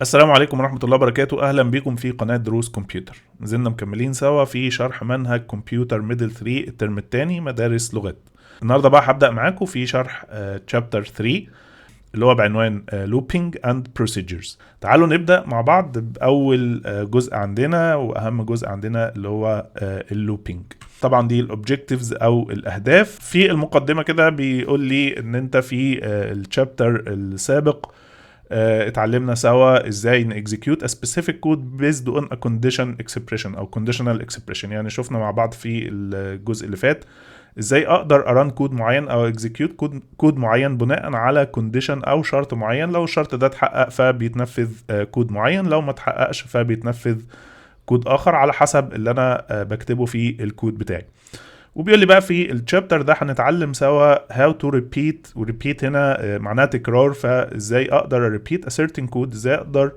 السلام عليكم ورحمة الله وبركاته. أهلا بكم في قناة دروس كمبيوتر. نزلنا مكملين سوا في شرح منهج كمبيوتر ميدل 3 الترم الثاني مدارس لغات. النهاردة بقى هبدأ معاكم في شرح تشابتر 3 اللي هو بعنوان looping and procedures. تعالوا نبدأ مع بعض بأول جزء عندنا وأهم جزء عندنا اللي هو اللوبينج. طبعا دي الاوبجكتيفز او الاهداف. في المقدمة كده بيقول لي ان انت في الشابتر السابق اتعلمنا سوا ازاي نexecute a specific code based on a condition expression او conditional expression. يعني شفنا مع بعض في الجزء اللي فات ازاي اقدر اران كود معين او execute كود معين بناء على condition او شرط معين. لو الشرط ده اتحقق فبيتنفذ كود معين، لو ما اتحققش فبيتنفذ كود اخر على حسب اللي انا بكتبه في الكود بتاعي. وبيقول لي بقى في الشابتر ده هنتعلم سوا how to repeat، و repeat هنا معناها تكرار، فازاي اقدر repeat a certain code، ازاي اقدر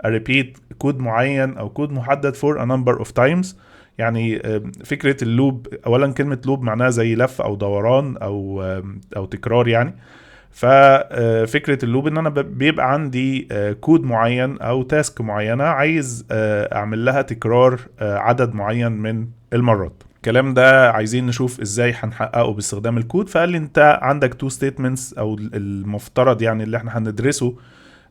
repeat كود معين او كود محدد for a number of times. يعني فكرة اللوب، اولا كلمة لوب معناها زي لف او دوران او تكرار يعني. ففكرة اللوب ان انا بيبقى عندي كود معين او تاسك معينة عايز اعمل لها تكرار عدد معين من المرات. الكلام ده عايزين نشوف ازاي هنحققه باستخدام الكود. فقال لي انت عندك تو ستيتمنتس، او المفترض يعني اللي احنا هندرسه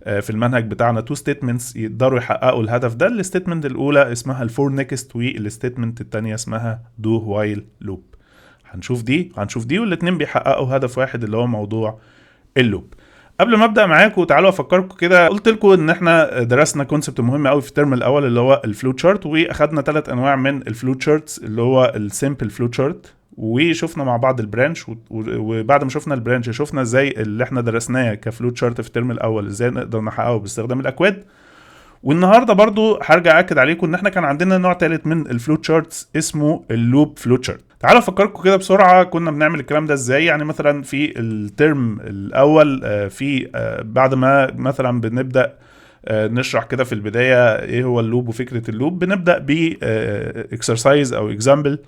في المنهج بتاعنا تو ستيتمنتس يقدروا يحققوا الهدف ده. الستيتمنت الاولى اسمها الفور نيكست، والستيتمنت الثانيه اسمها دو وايل لوب. هنشوف دي والاتنين بيحققوا هدف واحد اللي هو موضوع اللوب. قبل ما ابدا معاكم تعالوا افكركم كده. قلت لكم ان احنا درسنا كونسبت مهم قوي في الترم الاول اللي هو الفلو تشارت، واخدنا 3 انواع من الفلو تشارتس اللي هو السيمبل فلو تشارت، وشفنا مع بعض البرانش. وبعد ما شفنا البرانش شفنا ازاي اللي احنا درسناه كفلو تشارت في الترم الاول ازاي نقدر نحققه باستخدام الاكواد. والنهارده برضو هرجع اكد عليكم ان احنا كان عندنا نوع ثالث من الفلو تشارتس اسمه اللوب فلو تشارت. تعالوا افكركم كده بسرعه كنا بنعمل الكلام ده ازاي. يعني مثلا في الترم الاول في بعد ما مثلا بنبدا نشرح كده في البدايه ايه هو اللوب وفكره اللوب، بنبدا ب اكسرسايز او اكزامبل.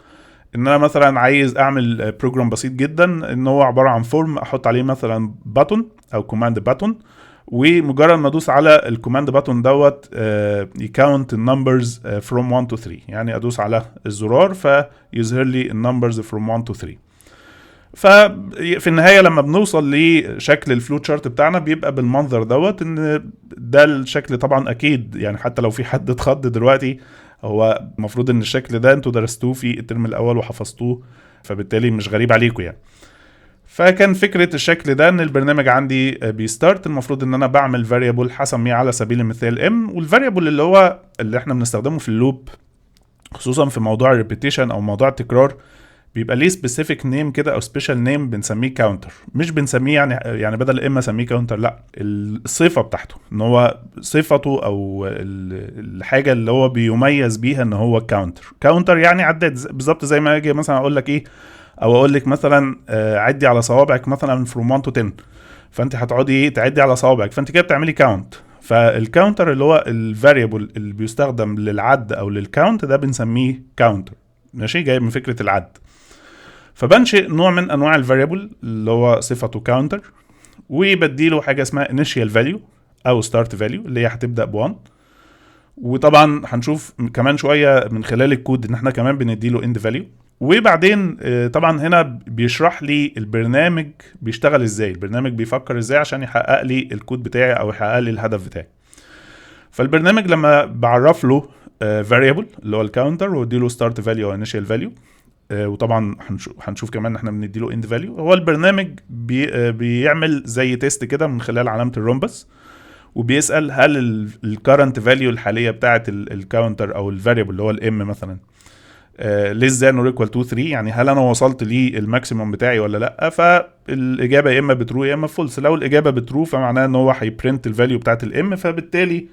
ان انا مثلا عايز اعمل بروجرام بسيط جدا ان هو عباره عن فورم احط عليه مثلا باتون او كوماند باتون، ومجرد ما ادوس على الكوماند باتون دوت يكاونت النمبرز فروم 1 to 3. يعني ادوس على الزرار فيظهر لي النمبرز فروم 1 to 3. ففي النهايه لما بنوصل لشكل الفلو تشارت بتاعنا بيبقى بالمنظر دوت. ان ده الشكل طبعا اكيد يعني حتى لو في حد اتخض دلوقتي، هو المفروض ان الشكل ده انتوا درستوه في الترم الاول وحفظتوه، فبالتالي مش غريب عليكم يعني. فكان فكرة الشكل ده ان البرنامج عندي بيستارت. المفروض ان انا بعمل فاريبل هسميه على سبيل المثال ام، والفاريبل اللي هو اللي احنا بنستخدمه في اللوب خصوصا في موضوع الريبيتيشن او موضوع التكرار بيبقى ليه سبيسيفيك نيم كده او سبيشال نيم بنسميه كاونتر. مش بنسميه يعني بدل ام اسميه كاونتر، لا، الصفه بتاعته ان هو صفته او الحاجه اللي هو بيميز بيها ان هو كاونتر يعني عداد. بالظبط زي ما اجي مثلا اقول لك ايه، او اقول لك مثلا عدي على صوابعك مثلا from 1 to 10، فانت هتقعدي تعدي على صوابعك، فانت كده بتعملي كاونت. فالكاونتر اللي هو الفاريبل اللي بيستخدم للعد او للكاونت ده بنسميه كاونتر. ماشي، جاي من فكره العد. فبنشئ نوع من انواع الفاريبل اللي هو صفته كاونتر، وبديله حاجه اسمها initial value او start value اللي هي هتبدا ب1. وطبعا هنشوف كمان شويه من خلال الكود ان احنا كمان بنديله end value. وبعدين طبعا هنا بيشرح لي البرنامج بيشتغل ازاي، البرنامج بيفكر ازاي عشان يحقق لي الكود بتاعي او يحقق لي الهدف بتاعي. فالبرنامج لما بعرف له variable اللي هو الكاونتر واديله start value او initial value، وطبعا هنشوف كمان ان احنا بنديله end value، هو البرنامج بيعمل زي تيست كده من خلال علامة الرومبس، وبيسأل هل الكارنت فاليو الحالية بتاعت الكاونتر او الفاريبل اللي هو الام مثلا less than or equal to 3، يعني هل انا وصلت للماكسيموم بتاعي ولا لا. فالاجابه يا اما بترو يا اما فولس. لو الاجابه بترو فمعناه ان هو هيبرنت الفاليو بتاعت الام، فبالتالي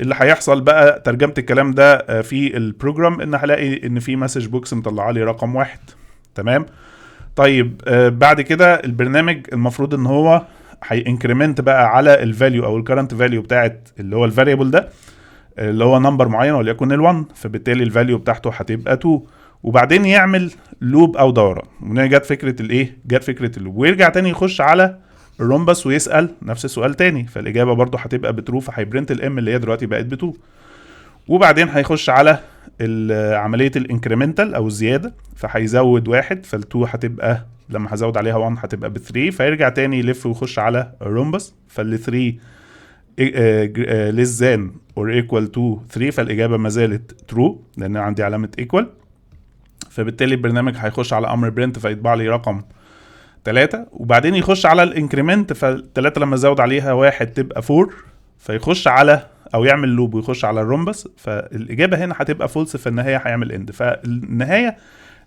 اللي هيحصل بقى ترجمه الكلام ده في البروجرام ان هلاقي ان في مسج بوكس مطلع لي رقم 1. تمام. طيب بعد كده البرنامج المفروض ان هو هينكريمنت بقى على الفاليو او الكرنت فاليو بتاعت اللي هو الفاريبل ده اللي هو نمبر معين وليكن ال1، فبالتالي الفاليو بتاعته هتبقى 2. وبعدين يعمل لوب او دوران. وهنا جت فكره الايه، جت فكره اللوب، ويرجع تاني يخش على الرومبس ويسال نفس السؤال تاني، فالاجابه برضو هتبقى بترو، فهيبرنت الام اللي هي دلوقتي بقت بتو. وبعدين هيخش على عمليه الانكريمنتال او الزياده، فهيزود واحد، فالتو هتبقى لما هزود عليها 1 هتبقى ب3، فيرجع تاني يلف ويخش على الرومبس، فال3 less than or equal to 3، فالاجابه ما زالت true لان عندي علامه equal. فبالتالي البرنامج هيخش على امر برنت فيطبع لي رقم 3، وبعدين يخش على الانكريمنت، فال3 لما ازود عليها 1 تبقى 4، فيخش على او يعمل لوب ويخش على الرومبس، فالاجابه هنا هتبقى فولس، في النهايه هيعمل اند. فالنهايه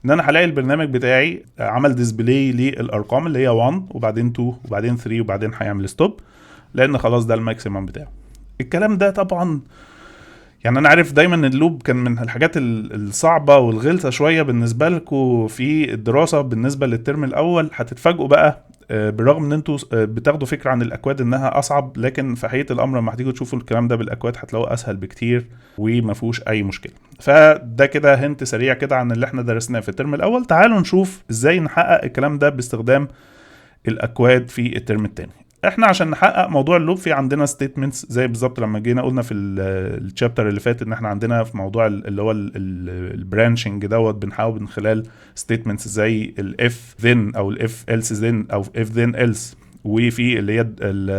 ان انا هلاقي البرنامج بتاعي عمل ديسبلاي للارقام اللي هي 1 وبعدين 2 وبعدين 3 وبعدين هيعمل ستوب، لان خلاص ده الماكسيمم بتاعه. الكلام ده طبعا يعني انا عارف دايما اللوب كان من الحاجات الصعبه والغلسه شويه بالنسبه لكم في الدراسه بالنسبه للترم الاول. هتتفاجئوا بقى بالرغم ان انتوا بتاخدوا فكره عن الاكواد انها اصعب، لكن في حقيقه الامر لما هتيجوا تشوفوا الكلام ده بالاكواد هتلاقوه اسهل بكتير وما فيهوش اي مشكله. فده كده هنت سريع كده عن اللي احنا درسناه في الترم الاول. تعالوا نشوف ازاي نحقق الكلام ده باستخدام الاكواد في الترم الثاني. احنا عشان نحقق موضوع اللوب في عندنا ستيتمنتس زي بالظبط لما جينا قلنا في الشابتر اللي فات ان احنا عندنا في موضوع اللي هو البرانشنج دوت بنحاول من خلال ستيتمنتس زي الاف ذن او الاف ايلس ذن او اف ذن ايلس، وفي اللي هي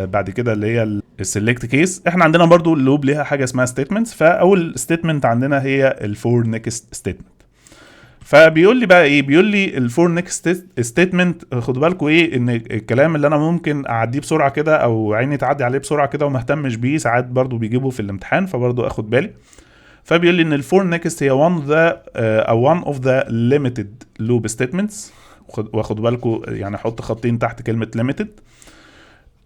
بعد كده اللي هي السلكت كيس. احنا عندنا برضو اللوب ليها حاجه اسمها ستيتمنتس. فاول ستيتمنت عندنا هي الفور نيكست ستيتمنت. فبيقول لي بقى ايه؟ بيقول لي الفور نيكست ستيتمنت. خدوا بالكم ايه ان الكلام اللي انا ممكن اعديه بسرعه كده او عيني تعدي عليه بسرعه كده وما اهتمش بيه، ساعات برضو بيجيبوا في الامتحان، فبرضو اخد بالي. فبيقول لي ان الفور نيكست هي one of the limited loop statements. واخدوا بالكم يعني احط خطين تحت كلمه limited.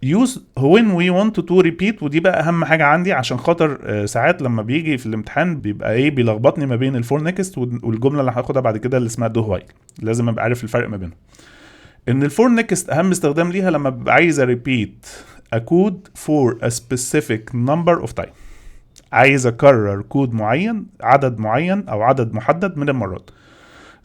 use when we want to repeat، ودي بقى اهم حاجه عندي عشان خاطر ساعات لما بيجي في الامتحان بيبقى ايه بيلخبطني ما بين الفور نيكست والجمله اللي هاخدها بعد كده اللي اسمها دو وايل، لازم ابقى عارف الفرق ما بينهم. ان الفور نيكست اهم استخدام ليها لما ببقى عايز repeat a code for a specific number of time، عايز اكرر كود معين عدد معين او عدد محدد من المرات.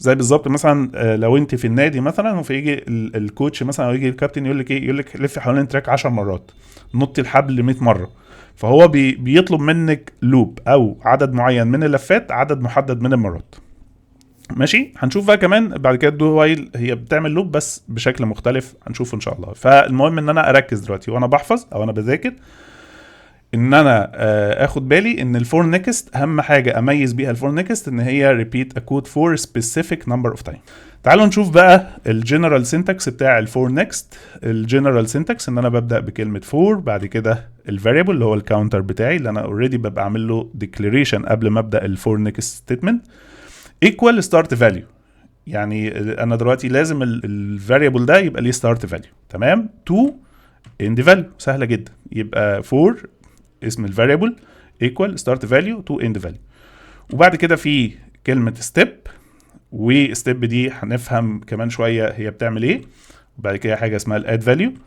زي بالظبط مثلا لو انت في النادي مثلا وفيجي الكوتش مثلا او يجي الكابتن يقول لك ايه، يقول لك لف حوالين التراك 10 مرات، نطي الحبل 100 مره، فهو بيطلب منك لوب او عدد معين من اللفات عدد محدد من المرات. ماشي، هنشوف بقى كمان بعد كده دو وايل هي بتعمل لوب بس بشكل مختلف، هنشوفه ان شاء الله. فالمهم ان انا اركز دلوقتي وانا بحفظ او انا بذاكر ان انا اخد بالي ان الفور نيكست اهم حاجه اميز بيها الفور نيكست ان هي repeat a code for specific number of time. تعالوا نشوف بقى الجنرال سينتاكس بتاع الفور نيكست. الجنرال سينتاكس ان انا ببدا بكلمه فور، بعد كده الفاريبل اللي هو الكاونتر بتاعي اللي انا اوريدي ببقى عامل له ديكلاريشن قبل ما ابدا الفور نيكست ستيتمنت، equal start value. يعني انا دلوقتي لازم الفاريبل ده يبقى ليه start value، تمام. to end value سهله جدا، يبقى for اسم الفاريبل equal start value to end value. وبعد كده في كلمة step، وستيب دي هنفهم كمان شوية هي بتعمل ايه. وبعد كده حاجة اسمها الاد value،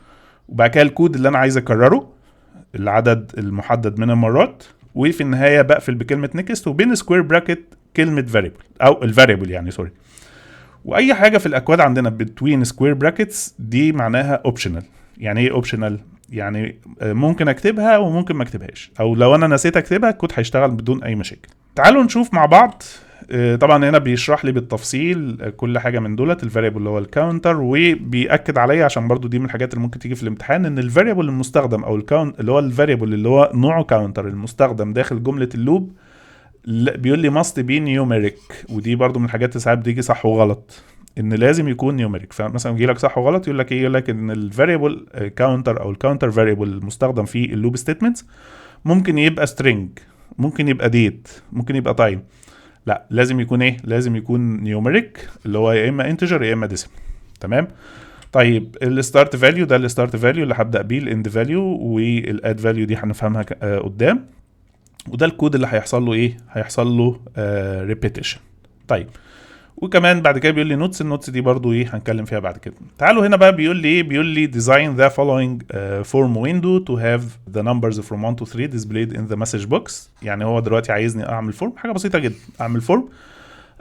وبعد كده الكود اللي انا عايز اكرره العدد المحدد من المرات، وفي النهاية بقفل بكلمة next وبين سكوير براكت كلمة variable او الفاريبل يعني سوري. واي حاجة في الاكواد عندنا between square brackets دي معناها optional. يعني ايه optional؟ يعني ممكن اكتبها وممكن ما اكتبهاش، او لو انا نسيت اكتبها الكود هيشتغل بدون اي مشاكل. تعالوا نشوف مع بعض. طبعا هنا بيشرح لي بالتفصيل كل حاجه من دولت، الفاريبل اللي هو الكاونتر، وبيأكد عليا عشان برضو دي من الحاجات اللي ممكن تيجي في الامتحان ان الفاريبل المستخدم او الكاونت اللي هو الفاريبل اللي هو نوعه كاونتر المستخدم داخل جمله اللوب بيقول لي must be numeric. ودي برضو من الحاجات اللي ساعات بتيجي صح وغلط، ان لازم يكون نيوميريك. فمثلا يجي لك صح وغلط يقول لك ايه، يقول لك ان الفاريبل كاونتر او الكاونتر فاريبل المستخدم في اللوب ستيتمنتس ممكن يبقى سترينج، ممكن يبقى ديت، ممكن يبقى تايم. لا لازم يكون ايه، لازم يكون نيوميريك اللي هو يا اما انتجر يا اما ديسيمال، تمام. طيب الستارت فاليو ده الستارت فاليو اللي هبدا بيه الاند فاليو، والاد فاليو دي هنفهمها قدام. وده الكود اللي هيحصل له ايه، هيحصل له ريبيتيشن. طيب وكمان بعد كده بيقول لي نوتس. النوتس دي برضو ايه هنتكلم فيها بعد كده. تعالوا هنا بقى بيقول لي ايه، بيقول لي design the following form window to have the numbers from 1 to 3 displayed in the message box. يعني هو دلوقتي عايزني اعمل فورم، حاجه بسيطه جدا، اعمل فورم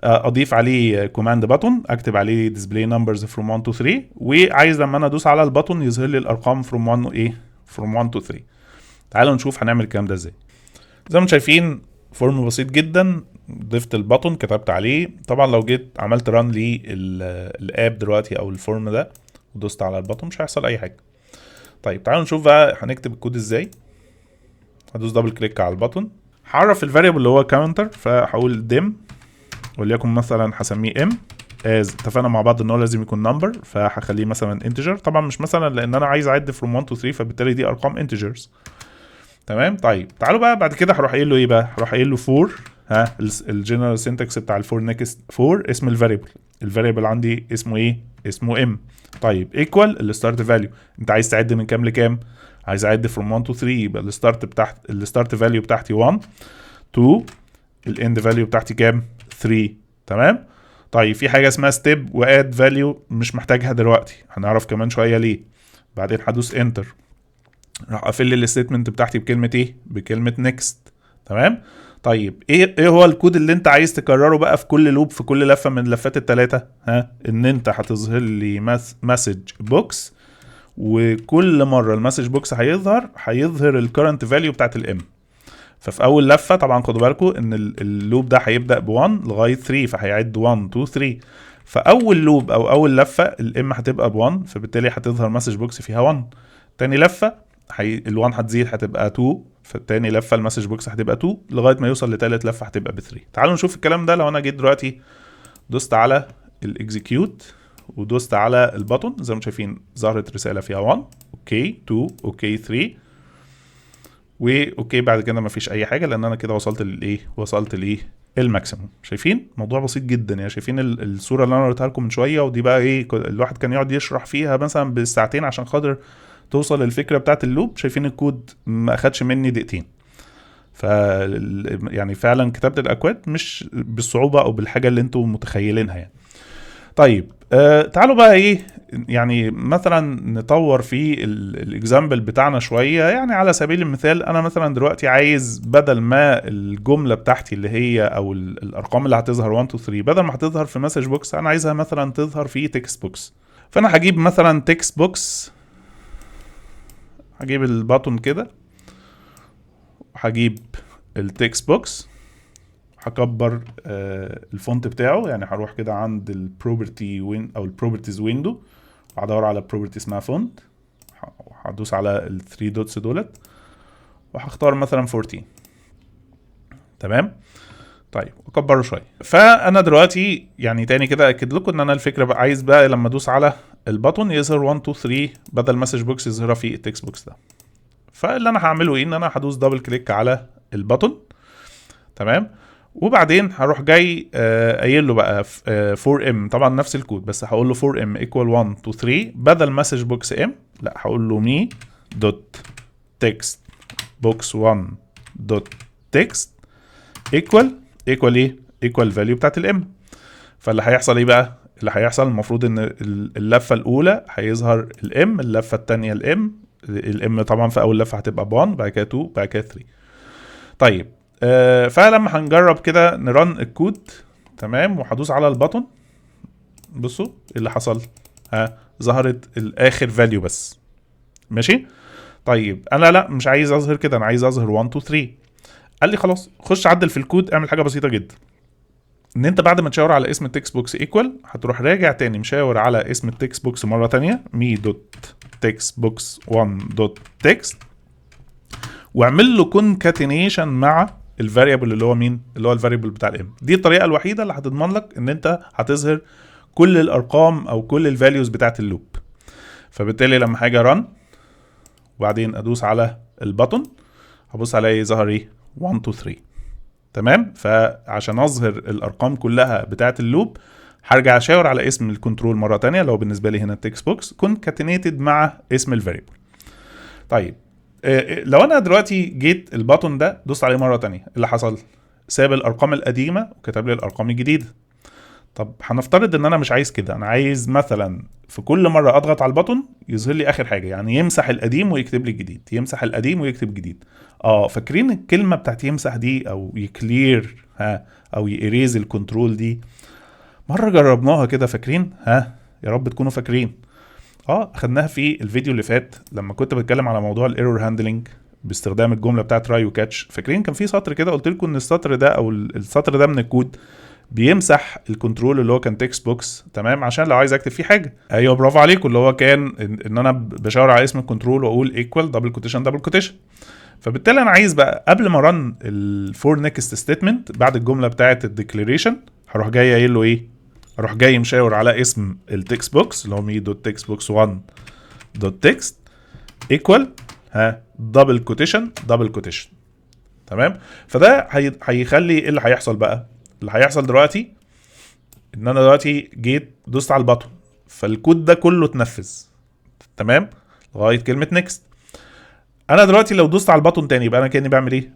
اضيف عليه كوماند باتون، اكتب عليه display numbers from 1 to 3، وعايز لما انا ادوس على الباتون يظهر لي الارقام from 1 ايه from 1 to 3. تعالوا نشوف هنعمل الكلام ده ازاي. زي ما شايفين فورم بسيط جدا، ضفت الباتون كتبت عليه. طبعا لو جيت عملت ران للاب دلوقتي او الفورم ده ودوست على الباتون مش هيحصل اي حاجه. طيب تعالوا نشوف بقى هنكتب الكود ازاي. هدوس دبل كليك على الباتون، هعرف الفاريبل اللي هو كاونتر، فهقول ديم وليكن مثلا هسميه ام از، اتفقنا مع بعض ان هو لازم يكون نمبر، فهخليه مثلا انتجر. طبعا مش مثلا لان انا عايز اعد from 1 to 3، فبالتالي دي ارقام انتجرز. تمام. طيب تعالوا بقى بعد كده هروح قايل له ايه بقى، هروح قايل له فور، الجنرال سينتاكس بتاع الفور نيكست فور اسم الفاريبل عندي اسمه ايه، اسمه ام. طيب ايكوال الستارت فاليو، انت عايز تعد من كام لكام؟ عايز اعد from 1 to 3، يبقى الستارت فاليو بتاعتي 1، 2 الاند فاليو بتاعتي كام؟ 3. تمام. طيب في حاجه اسمها ستيب واد فاليو، مش محتاجها دلوقتي، هنعرف كمان شويه ليه. بعدين هدوس انتر، راح اقفل لي الستمنت بتاعتي بكلمه ايه، بكلمه نيكست. تمام. طيب ايه هو الكود اللي انت عايز تكرره بقى في كل لوب، في كل لفه من لفات الثلاثه؟ ان انت هتظهر لي مسج بوكس، وكل مره المسج بوكس هيظهر الكرنت فاليو بتاعت الام. ففي اول لفه طبعا خدوا بالكم ان اللوب ده هيبدا ب1 لغايه 3، فهيعد 1 2 3. فاول لوب او اول لفه الام هتبقى ب1، فبالتالي هتظهر مسج بوكس فيها 1. تاني لفه ال1 هتزيد هتبقى 2، فالتاني لفه المسج بوكس هتبقى 2 لغايه ما يوصل لتالت لفه هتبقى ب3. تعالوا نشوف الكلام ده. لو انا جيت دلوقتي دوست على الاكزيكيوت ودوست على الباتون، زي ما شايفين ظهرت رساله فيها 1 اوكي 2 اوكي 3 واوكي. بعد كده مفيش اي حاجه لان انا كده وصلت لايه الماكسيموم. شايفين موضوع بسيط جدا يعني. شايفين الصوره اللي انا وريتها لكم من شويه، ودي بقى ايه الواحد كان يقعد يشرح فيها مثلا بالساعتين عشان خاطر توصل للفكره بتاعت اللوب. شايفين الكود ما اخدش مني دقيقتين. ف يعني فعلا كتابه الاكواد مش بالصعوبه او بالحاجه اللي انتم متخيلينها يعني. طيب تعالوا بقى ايه يعني مثلا نطور في الاكزامبل بتاعنا شويه. يعني على سبيل المثال انا مثلا دلوقتي عايز بدل ما الجمله بتاعتي اللي هي او الارقام اللي هتظهر 1 2 3 بدل ما هتظهر في مسج بوكس، انا عايزها مثلا تظهر في تكست بوكس. فانا هجيب مثلا تكست بوكس، هجيب الباتون كده وهجيب التكست بوكس، هكبر الفونت بتاعه. يعني هروح كده عند البروبرتي وين او البروبرتيز ويندو، هدور على بروبرتي اسمها فونت، هدوس على الثري دوتس دولت وهختار مثلا 14. تمام. طيب اكبره شويه. فانا دلوقتي يعني تاني كده اكد لكم ان انا الفكره بقى عايز بقى لما ادوس على الباتون يظهر 1 2 3 بدل مسج بوكس يظهرها في التكست بوكس ده. فاللي انا هعمله ايه، ان انا هدوس دبل كليك على الباتون. تمام. وبعدين هروح جاي قايل له بقى 4m، طبعا نفس الكود بس هقول له 4m equal 1 to 3 بدل مسج بوكس m، لا هقول له me dot text box 1 dot text equal ايه، equal value بتاعت الام. فاللي هيحصل ايه بقى، اللي هيحصل المفروض ان اللفه الاولى هيظهر الام، اللفه الثانيه الام طبعا في اول لفه هتبقى ب1، بعد كده 2، بعد كده 3. طيب فلما هنجرب كده نرن الكود. تمام. وهدوس على الباتون، بصوا اللي حصل، ظهرت الاخر فاليو بس. ماشي. طيب انا لا مش عايز اظهر كده، انا عايز اظهر 1 2 3. قال لي خلاص خش عدل في الكود، اعمل حاجه بسيطه جدا، ان انت بعد ما تشاور على اسم التكست بوكس ايكوال هتروح راجع تاني مشاور على اسم التكست بوكس مره تانية me dot text box 1 dot text، واعمل له كونكاتينيشن مع الفاريبل اللي هو مين، اللي هو الفاريبل بتاع الام. دي الطريقه الوحيده اللي هتضمن لك ان انت هتظهر كل الارقام او كل الفاليوز بتاعت اللوب. فبالتالي لما هاجي ران وبعدين ادوس على الباتون هبص عليه ظهر ايه 1 2 3. تمام. فعشان اظهر الارقام كلها بتاعت اللوب هرجع اشاور على اسم الكنترول مره تانية، لو بالنسبه لي هنا التكست بوكس كونكاتينيتد مع اسم الفاريبل. طيب لو انا دلوقتي جيت الباتون ده دوست عليه مره تانية، اللي حصل ساب الارقام القديمه وكتب لي الارقام الجديده. طب هنفترض ان انا مش عايز كده، انا عايز مثلا في كل مره اضغط على البطن يظهر لي اخر حاجه، يعني يمسح القديم ويكتب لي الجديد، يمسح القديم ويكتب جديد. فاكرين الكلمه بتاعت يمسح دي او يكلير او يريز الكنترول دي؟ مره جربناها كده، فاكرين؟ يا رب تكونوا فاكرين. اخدناها في الفيديو اللي فات لما كنت بتكلم على موضوع الايرور هاندلنج باستخدام الجمله بتاعت تراي وكاتش. فاكرين كان في سطر كده قلت لكم ان السطر ده او السطر ده من الكود بيمسح الكنترول اللي هو كان تكست بوكس، تمام، عشان لو عايز اكتب فيه حاجه. ايوه برافو عليكم، اللي هو كان ان انا بشاور على اسم الكنترول واقول ايكوال دبل كوتيشن دبل كوتيشن. فبالتالي انا عايز بقى قبل ما رن الفور نيكست ستيتمنت بعد الجمله بتاعه الديكليريشن هروح جاي قايل له ايه؟ اروح جاي مشاور على اسم التكست بوكس اللي هو مي دوت تكست بوكس 1 دوت تكست ايكوال دبل كوتيشن دبل كوتيشن. تمام. فده هيخلي ايه اللي هيحصل بقى؟ اللي هيحصل دلوقتي ان انا دلوقتي جيت دوست على البطن، فالكود ده كله اتنفذ، تمام، لغايه كلمه نيكست. انا دلوقتي لو دوست على البطن تاني يبقى انا كاني بعمل ايه؟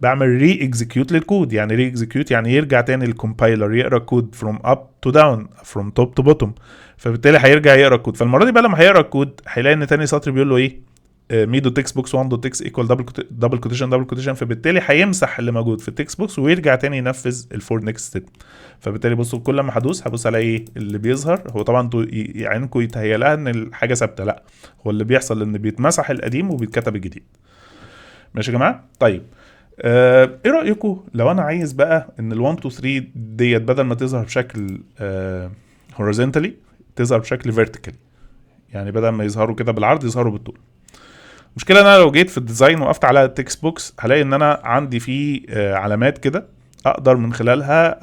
بعمل ري اكزيكيوت للكود. يعني ري اكزيكيوت يعني يرجع تاني الكومبايلر يقرا الكود فروم اب تو داون، فروم توب تو بوتوم. فبالتالي هيرجع يقرا الكود. فالمره دي بقى لما هيقرا الكود هيلاقي ان تاني سطر بيقول له ايه؟ مي دوت تكست بوكس 1 دوت تكست ايكوال دبل كوتيشن دبل كوتيشن. فبالتالي هيمسح اللي موجود في التكست بوكس ويرجع تاني ينفذ الفور نيكست ستيب. فبالتالي بصوا كل ما هبص على ايه اللي بيظهر. هو طبعا انتوا عينكم يتهيأ لها ان الحاجه ثابته، لا، هو اللي بيحصل ان بيتمسح القديم وبيتكتب الجديد. ماشي يا جماعه؟ طيب ايه رايكم لو انا عايز بقى ان ال 1 2 3 ديت بدل ما تظهر بشكل horizontally تظهر بشكل vertically، يعني بدل ما يظهروا كده بالعرض يظهروا بالطول. المشكله ان انا لو جيت في الديزاين وقفت على التكست بوكس هلاقي ان انا عندي فيه علامات كده اقدر من خلالها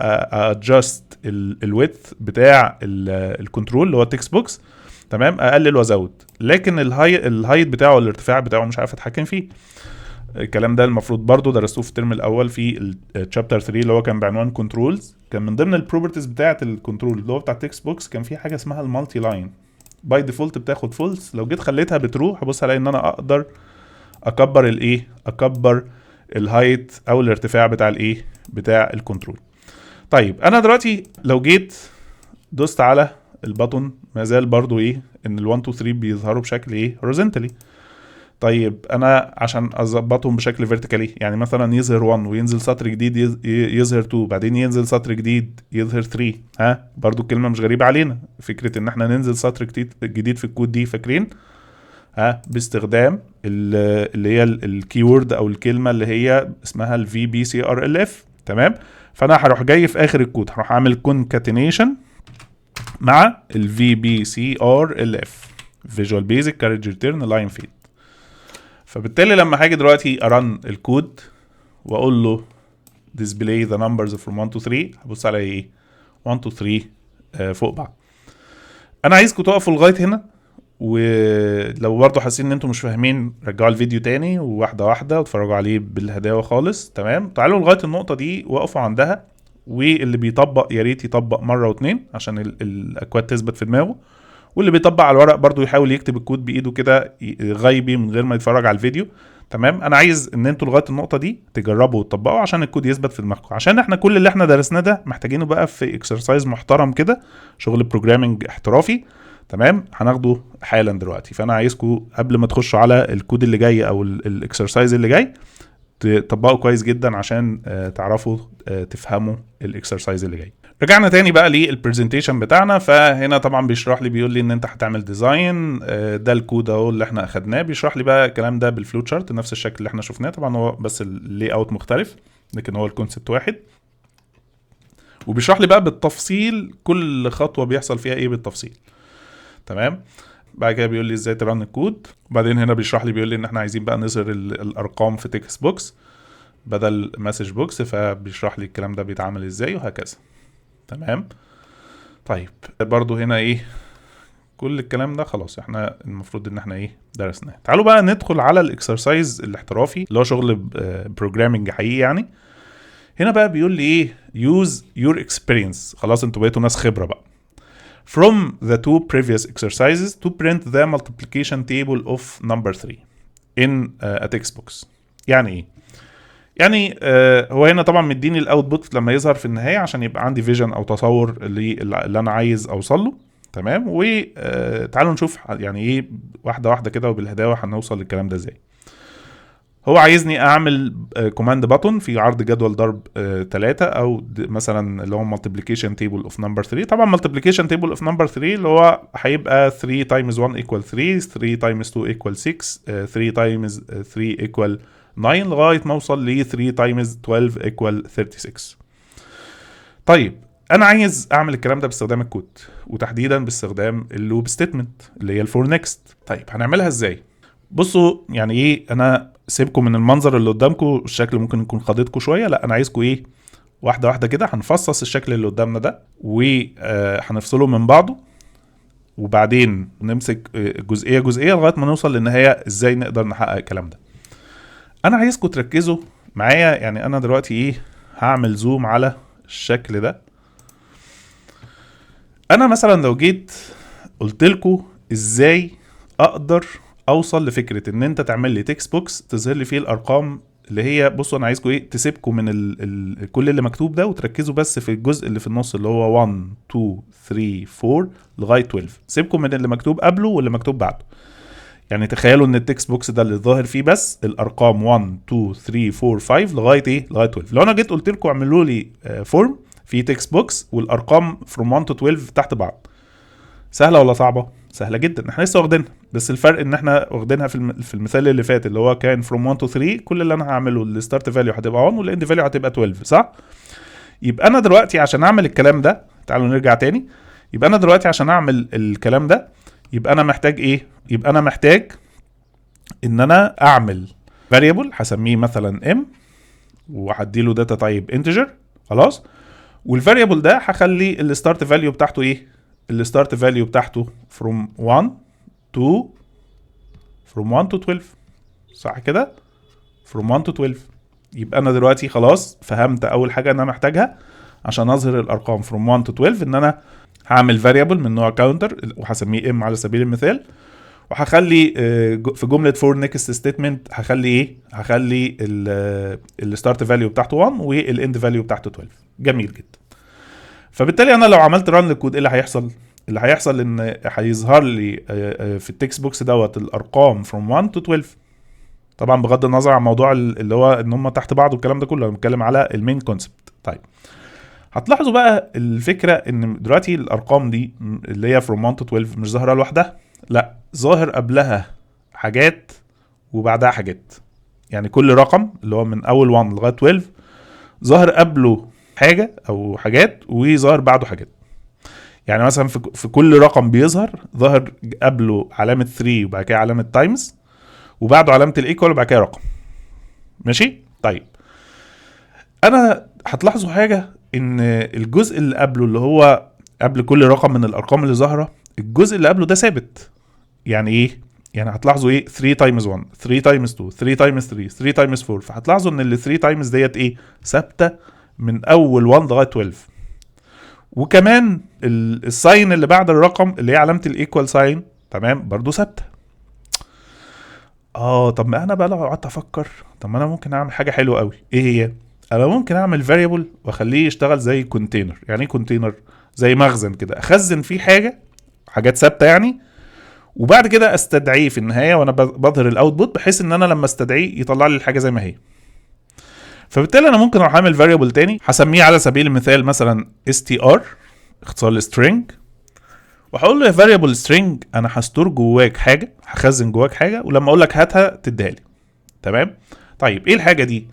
ادجست الويدث بتاع الكنترول اللي هو التكست بوكس، تمام، اقلل وازود، لكن الهايت بتاعه الارتفاع بتاعه مش عارف اتحكم فيه. الكلام ده المفروض برضو درستوه في الترم الاول في الشابتر 3 اللي هو كان بعنوان كنترولز. كان من ضمن البروبرتيز بتاعه الكنترول اللي هو بتاع التكست بوكس كان في حاجه اسمها المالتي لاين. باي ديفولت بتاخد فولس، لو جيت خليتها بترو هبص الاقي ان انا اقدر اكبر الهايت او الارتفاع بتاع الكنترول. طيب انا دلوقتي لو جيت دوست على البطن ما زال برضو ان ال 1 2 3 بيظهروا بشكل horizontally. طيب انا عشان اظبطهم بشكل فيرتيكالي، يعني مثلا يظهر 1 وينزل سطر جديد يظهر 2 بعدين ينزل سطر جديد يظهر 3، برضو الكلمه مش غريبه علينا فكره ان احنا ننزل سطر جديد في الكود دي، فاكرين؟ باستخدام اللي هي الكيورد او الكلمه اللي هي اسمها ال VBCRLF، تمام. فانا هروح جاي في اخر الكود هروح اعمل كونكاتينيشن مع ال VBCRLF Visual Basic Carriage Return Line Feed. فبالتالي لما هاجي دلوقتي ارن الكود واقول له display the numbers from 1 to 3 هبص على ايه؟ 1 to 3 فوق بعض. انا عايزكم تقفوا لغايه هنا، ولو برضه حاسين ان انتم مش فاهمين رجعوا الفيديو تاني وواحده واحده واتفرجوا عليه بالهداوه خالص، تمام. تعالوا لغايه النقطه دي وقفوا عندها، واللي بيطبق يا ريت يطبق مره واتنين عشان الاكواد تثبت في دماغه، واللي بيطبق على الورق برضو يحاول يكتب الكود بايده كده غيبي من غير ما يتفرج على الفيديو، تمام. انا عايز ان انتوا لغايه النقطه دي تجربوا وتطبقوا عشان الكود يثبت في دماغكم، عشان احنا كل اللي احنا درسناه ده محتاجينه بقى في اكسرسايز محترم كده، شغل بروجرامنج احترافي، تمام، هناخده حالا دلوقتي. فانا عايزكم قبل ما تخشوا على الكود اللي جاي او الاكسرسايز اللي جاي تطبقوا كويس جدا عشان تعرفوا تفهموا الاكسرسايز اللي جاي. رجعنا تاني بقى للبرزنتيشن بتاعنا. فهنا طبعا بيشرح لي بيقول لي ان انت هتعمل ديزاين، ده الكود اهو اللي احنا اخدناه. بيشرح لي بقى الكلام ده بالفلو تشارت نفس الشكل اللي احنا شفناه، طبعا هو بس اللي اوت مختلف لكن هو الكونسبت واحد. وبيشرح لي بقى بالتفصيل كل خطوه بيحصل فيها ايه بالتفصيل، تمام. بعد كده بيقول لي ازاي ترن الكود، وبعدين هنا بيشرح لي بيقول لي ان احنا عايزين بقى نظهر الارقام في تكست بوكس بدل مسج بوكس، فبيشرح لي الكلام ده بيتعمل ازاي وهكذا، تمام. طيب برضو هنا كل الكلام ده خلاص احنا المفروض ان احنا درسناه. تعالوا بقى ندخل على الاكسرسايز الاحترافي اللي هو شغل بروجرامنج حقيقي يعني. هنا بقى بيقول لي use your experience، خلاص انتوا بقيتوا ناس خبرة بقى، from the two previous exercises to print the multiplication table of number 3 in a text box. يعني يعني هو هنا طبعا مديني الاوتبوت لما يظهر في النهايه عشان يبقى عندي فيجن او تصور اللي انا عايز اوصل له. تمام. وتعالوا نشوف يعني ايه واحده واحده كده وبالهداوه هنوصل للكلام ده ازاي. هو عايزني اعمل كوماند باتون في عرض جدول ضرب 3 او مثلا اللي هو مالتيبليكيشن تيبل اوف نمبر 3. طبعا مالتيبليكيشن تيبل اوف نمبر 3 اللي هو هيبقى 3 تايمز 1 ايكوال 3، 3 تايمز 2 ايكوال 6، 3 تايمز 3 ايكوال 9 لغايه ما اوصل ل 3 تايمز 12 ايكوال 36. طيب انا عايز اعمل الكلام ده باستخدام الكود، وتحديدا باستخدام اللوب ستيتمنت اللي هي الفور نيكست. طيب هنعملها ازاي؟ بصوا يعني ايه، انا سيبكم من المنظر اللي قدامكم، الشكل ممكن يكون خضتكم شويه، لا انا عايزكم ايه، واحده واحده كده هنفصص الشكل اللي قدامنا ده وهنفصله من بعضه، وبعدين نمسك جزئيه جزئيه لغايه ما نوصل للنهايه ازاي نقدر نحقق الكلام ده. انا عايزكم تركزوا معايا. يعني انا دلوقتي ايه، هعمل زوم على الشكل ده. انا مثلا لو جيت قلت لكم ازاي اقدر اوصل لفكره ان انت تعمل لي تكست بوكس تظهر لي فيه الارقام اللي هي، بصوا انا عايزكم ايه، تسيبكم من كل اللي مكتوب ده وتركزوا بس في الجزء اللي في النص اللي هو 1 2 3 4 لغايه 12. سيبكم من اللي مكتوب قبله واللي مكتوب بعده. يعني تخيلوا ان التكست بوكس ده اللي ظاهر فيه بس الارقام 1 2 3 4 5 لغايه ايه، لغايه 12. لو انا جيت قلت لكم اعملوا لي فورم في تكست بوكس والارقام from 1 to 12 تحت بعض، سهله ولا صعبه؟ سهله جدا، احنا لسه واخدينها، بس الفرق ان احنا واخدينها في المثال اللي فات اللي هو كان from 1 to 3. كل اللي انا هعمله الستارت فاليو هتبقى 1 والاند فاليو هتبقى 12، صح؟ يبقى انا دلوقتي عشان اعمل الكلام ده، تعالوا نرجع تاني. يبقى انا دلوقتي عشان اعمل الكلام ده يبقى انا محتاج ايه؟ يبقى انا محتاج ان انا اعمل variable هسميه مثلا m وهديله داتا تايب انتجر، خلاص. والفاريبل ده هخلي الستارت فاليو بتاعته ايه؟ الستارت فاليو بتاعته from 1 to 12، صح كده؟ from 1 to 12. يبقى انا دلوقتي خلاص فهمت اول حاجه انا محتاجها عشان اظهر الارقام from 1 to 12، ان انا هعمل فاريبل من نوع كاونتر وهسميه m على سبيل المثال، وهخلي في جمله فور نيكست ستيتمنت هخلي ايه؟ هخلي الستارت فاليو بتاعته 1 والاند فاليو بتاعته 12. جميل جدا. فبالتالي انا لو عملت ران للكود ايه اللي هيحصل؟ اللي هيحصل ان هيظهر لي في التكست بوكس دوت الارقام from 1 to 12. طبعا بغض النظر عن موضوع اللي هو ان هم تحت بعض والكلام ده كله، انا بتكلم على المين كونسبت. طيب هتلاحظوا بقى الفكره ان دلوقتي الارقام دي اللي هي from 1 to 12 مش ظاهره لوحدها، لا ظاهر قبلها حاجات وبعدها حاجات. يعني كل رقم اللي هو من اول 1 لغايه 12 ظاهر قبله حاجه او حاجات وظاهر بعده حاجات. يعني مثلا في كل رقم بيظهر ظاهر قبله علامه 3 وبعد كده علامه تايمز وبعده علامه الايكوال وبعد كده رقم. ماشي. طيب انا هتلاحظوا حاجه، ان الجزء اللي قبله اللي هو قبل كل رقم من الارقام اللي ظاهره، الجزء اللي قبله ده ثابت. يعني ايه؟ يعني هتلاحظوا ايه، 3 تايمز 1، 3 تايمز 2، 3 تايمز 3، 3 تايمز 4. فهتلاحظوا ان ال 3 تايمز ديت ايه، ثابته من اول 1 لغايه 12. وكمان الساين اللي بعد الرقم اللي هي علامه الايكوال ساين، تمام، برضو ثابته. طب ما انا بقى لو قعدت افكر، طب ما انا ممكن اعمل حاجه حلوه قوي. ايه هي؟ انا ممكن اعمل فاريبل واخليه يشتغل زي كونتينر. يعني ايه كونتينر؟ زي مخزن كده، اخزن فيه حاجات ثابته يعني، وبعد كده استدعيه في النهايه وانا بظهر الاوتبوت، بحيث ان انا لما استدعيه يطلع لي الحاجه زي ما هي. فبالتالي انا ممكن اروح اعمل فاريبل تاني هسميه على سبيل المثال مثلا str، اختصار لسترينج، وهقول له يا فاريبل سترينج انا هستور جواك حاجه، هخزن جواك حاجه، ولما اقول لك هاتها تديها لي. تمام. طيب ايه الحاجه دي؟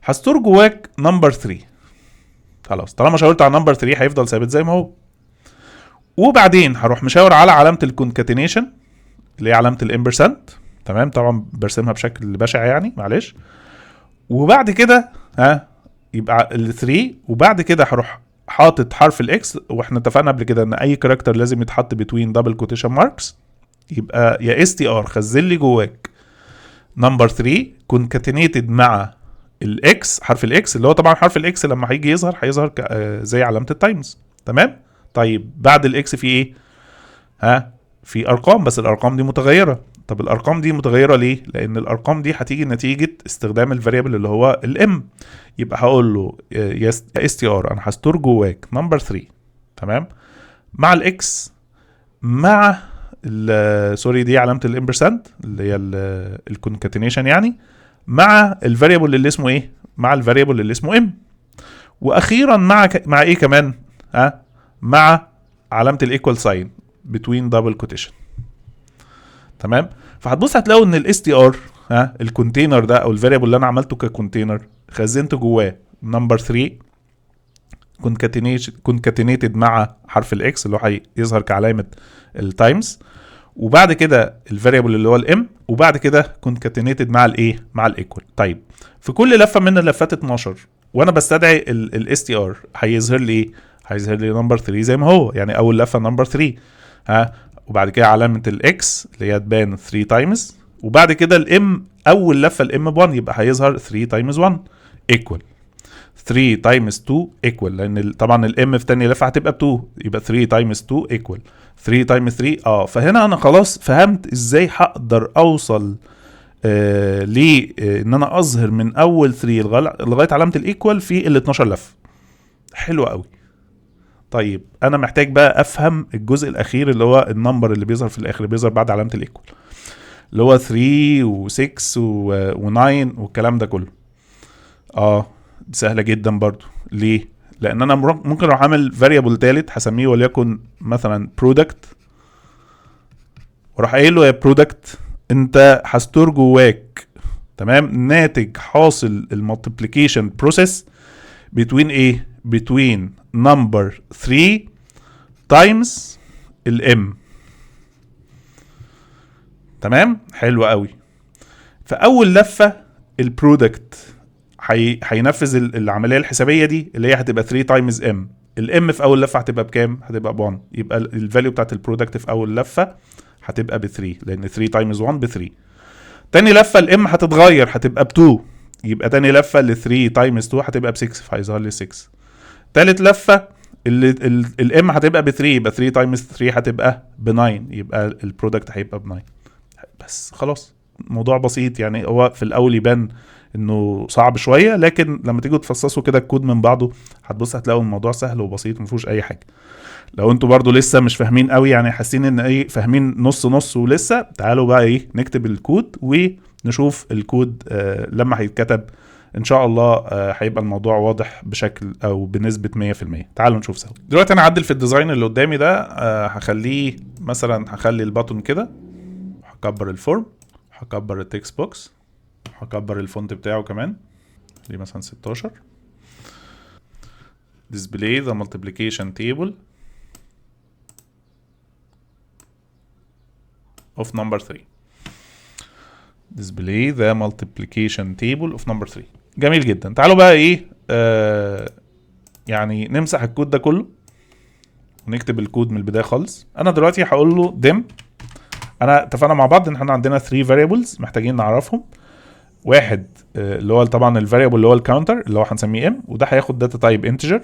هستور جواك نمبر 3. خلاص، طالما شاورت على نمبر 3 هيفضل ثابت زي ما هو. وبعدين هروح مشاور على علامه الكونكاتينيشن اللي هي علامه الامبرسنت. تمام، طبعا برسمها بشكل بشع يعني، معلش. وبعد كده يبقى ال 3، وبعد كده هروح حاطط حرف الاكس، واحنا اتفقنا قبل كده ان اي كاركتر لازم يتحط بين دبل كوتيشن ماركس. يبقى يا اس تي ار خزن لي جواك نمبر 3 كونكاتينيتد مع الاكس، حرف الاكس اللي هو طبعا حرف الاكس لما هيجي يظهر هيظهر زي علامه التايمز. تمام. طيب بعد الاكس في ايه؟ في ارقام، بس الارقام دي متغيره. طب الارقام دي متغيره ليه؟ لان الارقام دي هتيجي نتيجه استخدام الفاريبل اللي هو الام. يبقى هقول له يا str انا هستور جواك نمبر 3 تمام مع الاكس مع سوري دي علامه الامبرسنت اللي هي الكونكاتينيشن يعني، مع الفاريبل اللي اسمه ايه؟ مع الفاريبل اللي اسمه ام. واخيرا مع ايه كمان؟ مع علامه الايكوال ساين بتوين دبل كوتيشن. تمام. فهتبص هتلاقوا ان الاس تي ار الكونتينر ده او الفاريبل اللي انا عملته ككونتينر خزنت جواه نمبر 3 كونكاتينيتد مع حرف الاكس اللي هو هيظهر كعلامه التايمز، وبعد كده الفاريبل اللي هو الام، وبعد كده كونكاتينيتد مع الايه؟ مع الايكوال. طيب في كل لفه من اللفات 12 وانا بستدعي الاس تي ار هيظهر لي ايه؟ هيظهر لي نمبر 3 زي ما هو، يعني اول لفه نمبر 3 وبعد كده علامه الاكس اللي هي تبان 3 تايمز، وبعد كده الام اول لفه الام ب1 يبقى هيظهر 3 تايمز 1 ايكوال 3 تايمز 2 ايكوال، لان طبعا الام في تاني لفه هتبقى ب2 يبقى 3 تايمز 2 ايكوال 3 تايمز 3. فهنا انا خلاص فهمت ازاي هقدر اوصل ان انا اظهر من اول 3 لغايه علامه الايكوال في ال 12 لفه. حلو قوي. طيب انا محتاج بقى افهم الجزء الاخير اللي هو النمبر اللي بيظهر في الاخر، اللي بيظهر بعد علامه الايكوال، اللي هو 3 و6 و9 والكلام ده كله. سهله جدا برضو. ليه؟ لان انا ممكن اروح اعمل فاريبل ثالث هسميه وليكن مثلا برودكت، واروح قايل له يا برودكت انت هستور جواك تمام ناتج حاصل المالتيبليكيشن بروسيس بتوين ايه؟ بتوين نمبر 3 تايمز الام. تمام. حلو قوي. فاول لفه البرودكت هينفذ العمليه الحسابيه دي اللي هي هتبقى 3 تايمز ام. الام في اول لفه هتبقى بكام؟ هتبقى ب1. يبقى الفاليو بتاعت البرودكت في اول لفه هتبقى ب3 لان 3 تايمز 1 ب3. تاني لفه الام هتتغير هتبقى ب2، يبقى تاني لفه ل 3 تايمز 2 هتبقى ب6 فهيظهر لي 6. تالت لفه الام هتبقى ب3 يبقى 3 تايمز 3 هتبقى ب9 يبقى البرودكت هيبقى ب9. بس خلاص موضوع بسيط يعني. هو في الاول يبان انه صعب شويه، لكن لما تيجوا تفصصوا كده الكود من بعضه هتبص هتلاقوا الموضوع سهل وبسيط مفيهوش اي حاجه. لو انتوا برضو لسه مش فاهمين قوي يعني حاسين ان ايه فاهمين نص نص ولسه، تعالوا بقى ايه نكتب الكود ونشوف الكود لما هيتكتب ان شاء الله هيبقى الموضوع واضح بشكل او بنسبه 100%. تعالوا نشوف سوا. دلوقتي انا هعدل في الديزاين اللي قدامي ده، هخليه مثلا هخلي الباتون كده، هكبر الفورم، هكبر التكست بوكس، هكبر الفونت بتاعه كمان دي مثلا 16. display the multiplication table of number 3. display the multiplication table of number 3. جميل جدا. تعالوا بقى ايه يعني نمسح الكود ده كله ونكتب الكود من البدايه خالص. انا دلوقتي هقول له dim. انا اتفقنا مع بعض ان احنا عندنا 3 variables محتاجين نعرفهم. واحد اللي هو طبعا الفاريبل اللي هو الكاونتر اللي هو هنسميه ام، وده هياخد داتا تايب انتجر.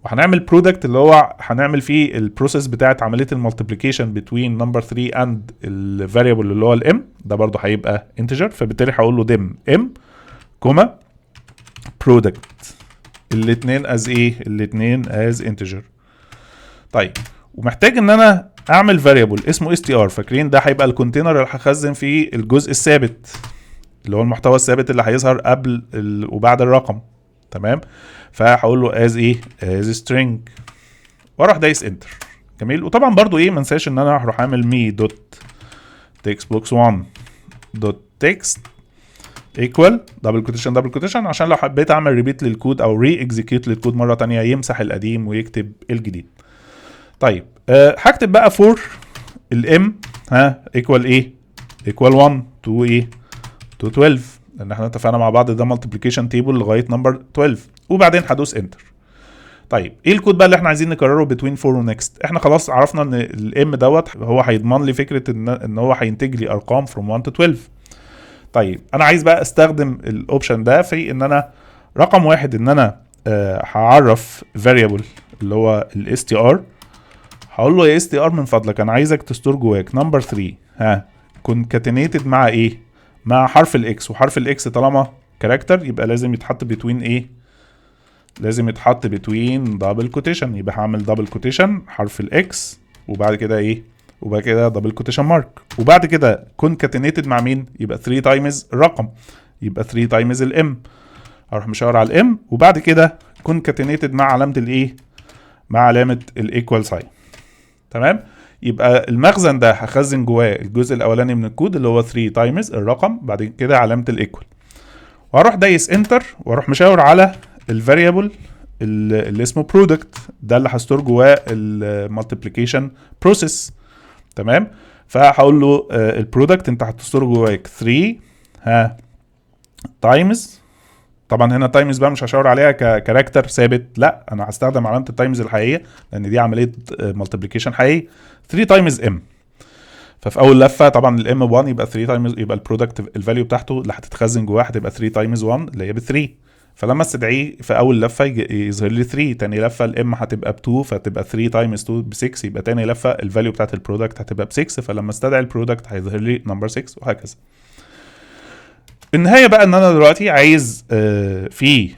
وهنعمل برودكت اللي هو هنعمل فيه البروسيس بتاعه عمليه المالتيبليكيشن بتوين نمبر 3 اند الفاريبل اللي هو الام، ده برضو هيبقى انتجر. فبالتالي هقول له ديم ام كوما برودكت، الاثنين از ايه؟ الاثنين از انتجر. طيب ومحتاج ان انا اعمل فاريبل اسمه str. فاكرين ده هيبقى الكونتينر اللي هخزن فيه الجزء الثابت اللي هو المحتوى الثابت اللي هيظهر قبل وبعد الرقم. تمام. فهقول له as ايه؟ as string واروح دايس انتر. جميل. وطبعا برضو ايه منساش ان انا هروح اعمل me dot textbox1 dot text equal دبل كوتيشن عشان لو حبيت اعمل ريبيت للكود او ري اكزيكيوت للكود مره تانية يمسح القديم ويكتب الجديد. طيب هكتب بقى for الام equal ايه؟ equal 1 to ايه؟ to 12 لان احنا اتفقنا مع بعض ده multiplication table لغايه نمبر 12، وبعدين هدوس انتر. طيب ايه الكود بقى اللي احنا عايزين نكرره between for و next؟ احنا خلاص عرفنا ان الام دوت هو هيضمن لي فكره ان هو هينتج لي ارقام from 1 to 12. طيب انا عايز بقى استخدم الاوبشن ده في ان انا رقم واحد ان انا هعرف variable اللي هو ال str. هقول له يا str من فضلك انا عايزك تستور جواك نمبر 3 كونكاتينيتد مع ايه؟ مع حرف الاكس، وحرف الاكس طالما كاركتر يبقى لازم يتحط بتوين ايه؟ لازم يتحط بتوين دبل كوتيشن. يبقى هعمل دبل كوتيشن حرف الاكس وبعد كده ايه؟ وبعد كده دبل كوتيشن مارك، وبعد كده كونكاتينيتد مع مين؟ يبقى 3 تايمز الرقم، يبقى 3 تايمز الام. اروح مشاور على الام وبعد كده كونكاتينيتد مع علامه الايه؟ مع علامه الايكوال ساين. تمام؟ يبقى المخزن ده هخزن جواه الجزء الاولاني من الكود اللي هو 3 تايمز الرقم، بعد كده علامه الايكوال، واروح دايس انتر واروح مشاور على الفاريبل اللي اسمه برودكت، ده اللي هستور جواه المالتيبليكيشن بروسيس. تمام؟ فهقول له البرودكت انت هتستور جواك 3 تايمز. طبعا هنا تايمز بقى مش هشاور عليها ككاركتر ثابت، لا انا هستخدم علامه التايمز الحقيقيه لان دي عمليه مالتيبليكيشن حقيقي. 3 تايمز ام، ففي اول لفه طبعا الام ب1 يبقى 3 تايمز، يبقى البرودكت الفاليو بتاعته اللي هتتخزن جواه هتبقى 3 تايمز 1 اللي هي ب 3. فلما استدعيه في اول لفه يظهر لي 3، تاني لفه الام هتبقى ب2 فتبقى 3 تايمز 2 ب 6، يبقى تاني لفه الفاليو بتاعت البرودكت هتبقى ب 6، فلما استدعي البرودكت هيظهر لي نمبر 6 وهكذا. النهايه بقى ان انا دلوقتي عايز في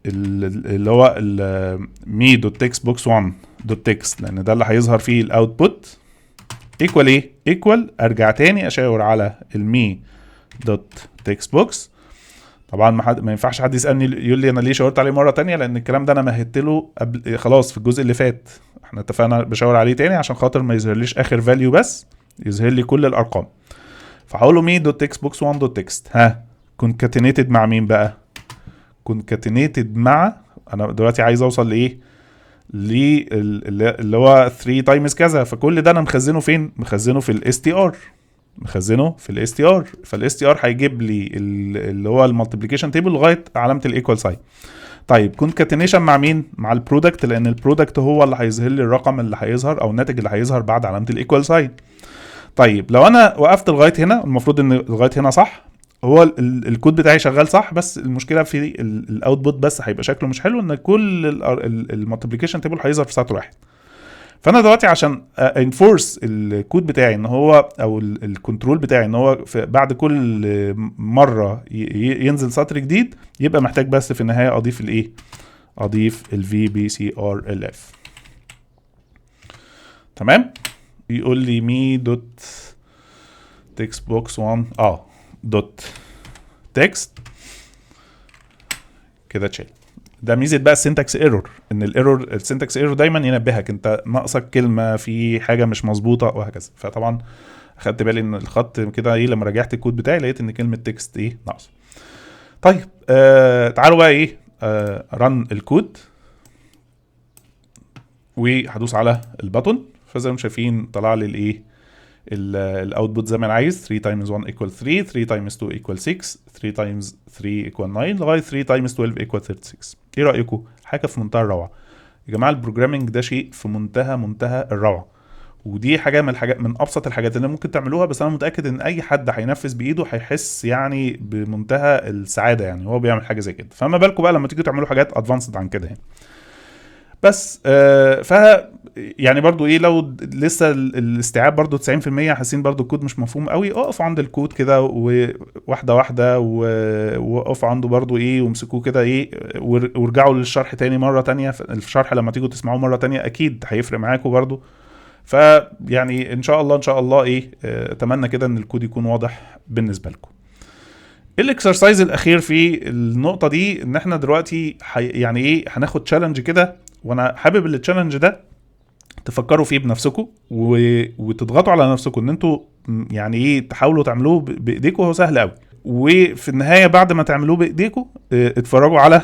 اللي هو مي دوت تكست بوكس 1 دوت تكست، لان ده اللي هيظهر فيه الاوتبوت ايكوال ايه؟ ايكوال ارجع تاني اشاور على المي دوت تكست بوكس. طبعا ما ينفعش حد يسالني يقول لي انا ليه شاورت عليه مره تانية، لان الكلام ده انا مهدت له قبل خلاص في الجزء اللي فات، احنا اتفقنا بشاور عليه تاني عشان خاطر ما يظهرليش اخر فاليو بس، يظهر لي كل الارقام. فهقول له مي دوت تكست بوكس 1 دوت تكست كونكاتينيتد مع مين بقى؟ كونكاتينيتد مع، انا دلوقتي عايز اوصل لايه؟ اللي هو 3 تايمز كذا، فكل ده انا مخزنه فين؟ مخزنه في الاس تي ار، مخزنه في الاس تي ار. فالاس تي ار هيجيب لي اللي هو المالتيبليكيشن تيبل لغايه علامه الايكوال ساين. طيب كونكاتينيشن مع مين؟ مع البرودكت، لان البرودكت هو اللي هيظهر لي الرقم اللي هيظهر او الناتج اللي هيظهر بعد علامه الايكوال ساين. طيب لو انا وقفت لغايه هنا، المفروض ان لغايه هنا صح، هو الكود بتاعي شغال صح، بس المشكله في الاوتبوت بس هيبقى شكله مش حلو، ان كل المالتيبليكيشن تيبل هيظهر في سطر واحد. فانا دلوقتي عشان انفورس الكود بتاعي ان هو او الكنترول بتاعي ان هو بعد كل مره ينزل سطر جديد، يبقى محتاج بس في النهايه اضيف الايه؟ اضيف الفي بي سي ار ال اف. تمام؟ يقول لي مي دوت تكست بوكس 1 دوت تكست كده اتشال. ده ميزه بقى السنتكس ايرور، ان السنتكس ايرور دايما ينبهك انت ناقصك كلمه في حاجه مش مظبوطه وهكذا. فطبعا خدت بالي ان الخط كده ايه، لما رجعت الكود بتاعي لقيت ان كلمه تكست ايه ناقصه. طيب تعالوا بقى ايه رن الكود، وهدوس على البطن. فزي ما شايفين طلع لي الايه الاوتبوت زي ما انا عايز، 3 تايمز 1 ايكوال 3، 3 تايمز 2 ايكوال 6، 3 تايمز 3 ايكوال 9، لغايه 3 تايمز 12 ايكوال 36. ايه رايكم؟ حاجه في منتهى الروعه يا جماعه. البروجرامنج ده شيء في منتهى الروعه، ودي حاجه من الحاجات، من ابسط الحاجات اللي ممكن تعملوها، بس انا متاكد ان اي حد هينفذ بايده هيحس يعني بمنتهى السعاده يعني هو بيعمل حاجه زي كده. فما بالكم بقى لما تيجوا تعملوا حاجات ادفانسد عن كده يعني. بس ف يعني برضو ايه، لو لسه الاستيعاب برضو 90% حاسين برضو الكود مش مفهوم قوي، اقفوا عند الكود كده وواحده واحده، وقفوا عنده برضو ايه، وامسكوه كده ايه، وارجعوا للشرح تاني مره تانية. الشرح لما تيجوا تسمعوه مره تانية اكيد هيفرق معاكم برضو. فيعني ان شاء الله ايه اتمنى كده ان الكود يكون واضح بالنسبه لكم. الاكسرسايز الاخير في النقطه دي، ان احنا دلوقتي يعني ايه هناخد تشالنج كده، وانا حابب التشالنج ده تفكروا فيه بنفسكم وتضغطوا على نفسكم ان انتوا يعني ايه تحاولوا تعملوه بايديكم. هو سهل قوي، وفي النهايه بعد ما تعملوه بايديكم اتفرجوا على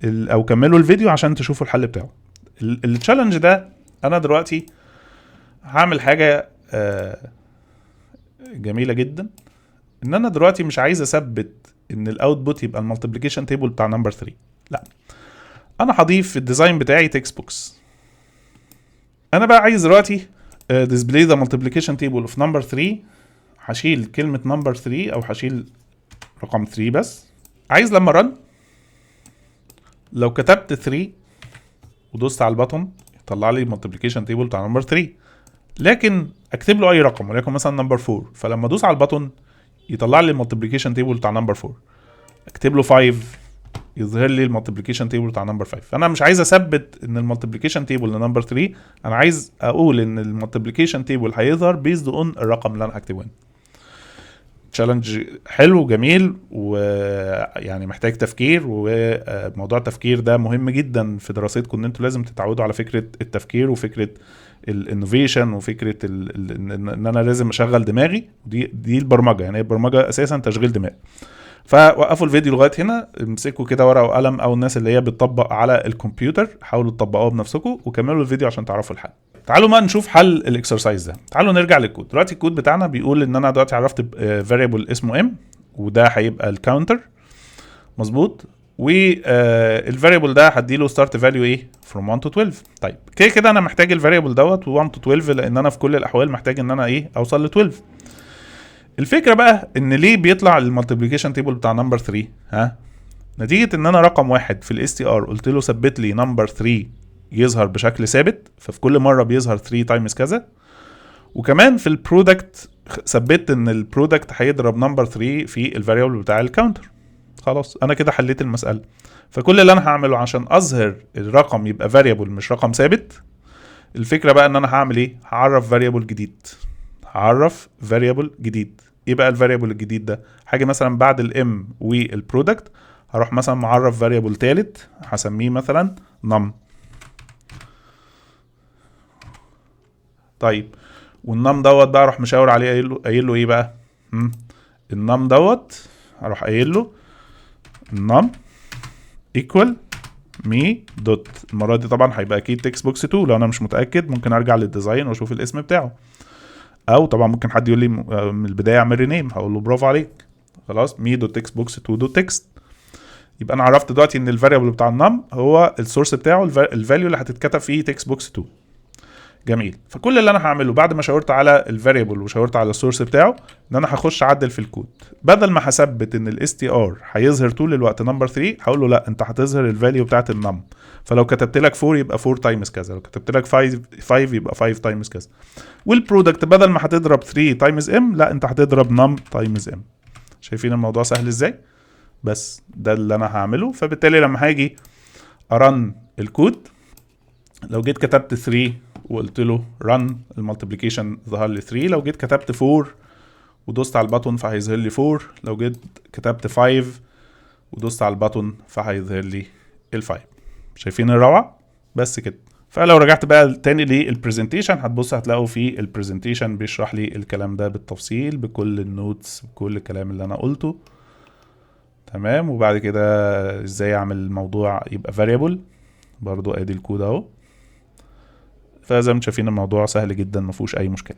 او كملوا الفيديو عشان تشوفوا الحل بتاعه. التشالنج ده انا دلوقتي هعمل حاجه جميله جدا، ان انا دلوقتي مش عايز اثبت ان الاوتبوت يبقى المالتيبليكيشن تيبل بتاع نمبر 3، لا انا هضيف في الديزاين بتاعي تكست بوكس. انا بقى عايز دلوقتي display the multiplication table of number 3. هشيل كلمة number 3 او هشيل رقم 3 بس. عايز لما run لو كتبت 3 ودوست على البطن يطلع لي multiplication table بتاع number 3. لكن اكتب له اي رقم وليكن مثلا نمبر 4، فلما ادوس على البطن يطلع لي المالتيبليكيشن تيبل بتاع نمبر 4. اكتب له 5 يظهر لي المالتيبليكيشن تيبل بتاع نمبر 5. فانا مش عايز اثبت ان المالتيبليكيشن تيبل لنمبر 3، انا عايز اقول ان المالتيبليكيشن تيبل هيظهر بيزد اون الرقم اللي انا هكتبه هنا. تشالنج حلو جميل، ويعني محتاج تفكير، وموضوع التفكير ده مهم جدا في دراستكم، ان انتوا لازم تتعودوا على فكره التفكير وفكره الانوفيشن وفكره ان انا لازم اشغل دماغي. دي البرمجه، يعني البرمجه اساسا تشغيل دماغ. فوقفوا الفيديو لغايه هنا، امسكوا كده ورقه وقلم، او الناس اللي هي بتطبق على الكمبيوتر حاولوا تطبقوها بنفسكم وكملوا الفيديو عشان تعرفوا الحل. تعالوا ما نشوف حل الاكسرسايز ده. تعالوا نرجع للكود. دلوقتي الكود بتاعنا بيقول ان انا دلوقتي عرفت فاريبل اسمه ام، وده هيبقى الكاونتر مظبوط، والفاريبل ده هديله ستارت فاليو ايه from 1 to 12. طيب كده كده انا محتاج الفاريبل دوت 1 to 12، لان انا في كل الاحوال محتاج ان انا ايه اوصل ل 12. الفكره بقى ان ليه بيطلع المالتيبليكيشن تيبل بتاع نمبر 3؟ نتيجه ان انا رقم واحد في الاس تي ار قلت له ثبت لي نمبر 3 يظهر بشكل ثابت، ففي كل مره بيظهر 3 تايمز كذا. وكمان في البرودكت ثبت ان البرودكت هيضرب نمبر 3 في الفاريبل بتاع الكاونتر. خلاص انا كده حليت المساله. فكل اللي انا هعمله عشان اظهر الرقم يبقى فاريبل مش رقم ثابت، الفكره بقى ان انا هعمل ايه؟ هعرف فاريبل جديد. هعرف فاريبل جديد. ايه بقى الفاريبل الجديد ده؟ حاجه مثلا بعد الام والبرودكت هروح مثلا معرف فاريبل ثالث هسميه مثلا نم. طيب والنم دوت بقى اروح مشاور عليه قايل له ايه بقى؟ النم دوت هروح قايل له نم ايكوال مي دوت. المره دي طبعا هيبقى اكيد تكست بوكس 2، لو انا مش متاكد ممكن ارجع للديزاين واشوف الاسم بتاعه، او طبعا ممكن حد يقول لي من البدايه اعمل رينيم، هقول له برافو عليك. خلاص مي دوت تكست بوكس 2 دوت تكست. يبقى انا عرفت دلوقتي ان الفاريبل بتاع النم هو السورس بتاعه الفاليو اللي هتتكتب فيه تكست بوكس 2. جميل. فكل اللي انا هعمله بعد ما شاورت على الفاريبل وشاورت على السورس بتاعه، ان انا هخش اعدل في الكود. بدل ما هثبت ان الاس تي ار هيظهر طول الوقت نمبر 3، هقول له لا انت هتظهر الفاليو بتاعت النم. فلو كتبت لك 4 يبقى 4 تايمز كذا، لو كتبت لك 5 يبقى 5 تايمز كذا. والبرودكت بدل ما هتضرب 3 تايمز ام، لا انت هتضرب نم تايمز ام. شايفين الموضوع سهل ازاي؟ بس ده اللي انا هعمله. فبالتالي لما هاجي ارن الكود، لو جيت كتبت 3 وقلت له run المالتيبليكيشن ظهر لي 3، لو جيت كتبت 4 ودوست على الباتون فهيظهر لي 4، لو جيت كتبت 5 ودوست على الباتون فهيظهر لي ال5. شايفين الروعه؟ بس كده. فلو رجعت بقى تاني للبرزنتيشن هتبص هتلاقوا في البرزنتيشن بيشرح لي الكلام ده بالتفصيل بكل النوتس بكل الكلام اللي انا قلته. تمام. وبعد كده ازاي اعمل الموضوع يبقى variable، برضو ادي الكود اهو. فزي ما انتم شايفين الموضوع سهل جدا، مفيهوش اي مشكله.